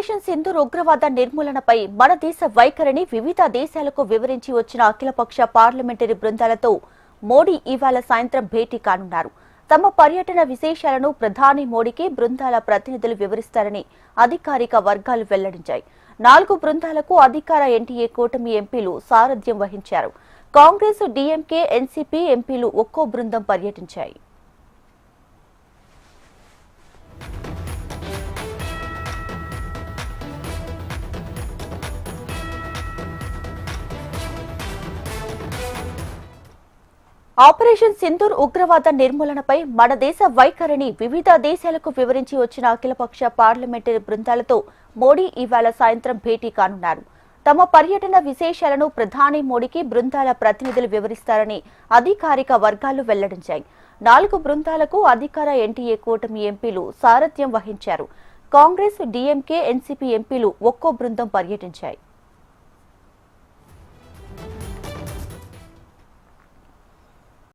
Operation Sindoor ఉగ్రవాద నిర్మూలనపై మన దేశ వైఖరిని వివిధ దేశాలకు వివరించి వచ్చిన అఖిలపక్ష పార్లమెంటరీ బృందాలతో మోడీ ఇవాళ సాయంత్రం భేటీ కానున్నారు. తమ పర్యటన విశేషాలను ప్రధాని మోడీకి బృందాల ప్రతినిధులు వివరిస్తారని అధికారిక వర్గాలు వెల్లడించాయి. 4 బృందాలకు అధికార ఎన్డీఏ కూటమి ఎంపీలు సారథ్యం వహించారు. కాంగ్రెస్, డీఎంకే, ఎన్సీపీ ఎంపీలు ఒక్కో బృందం పర్యటించాయి. ఆపరేషన్ సింధూర్ ఉగ్రవాద నిర్మూలనపై మన దేశ వైఖరిని వివిధ దేశాలకు వివరించి వచ్చిన అఖిలపక్ష పార్లమెంటరీ బృందాలతో మోడీ ఇవాళ సాయంత్రం భేటీ కానున్నారు. తమ పర్యటన విశేషాలను ప్రధాని మోడీకి బృందాల ప్రతినిధులు వివరిస్తారని అధికారిక వర్గాలు వెల్లడించాయి. 4 బృందాలకు అధికార ఎన్డీఏ కూటమి ఎంపీలు సారథ్యం వహించారు. కాంగ్రెస్, డీఎంకే, ఎన్సీపీ ఎంపీలు ఒక్కో బృందం పర్యటించాయి.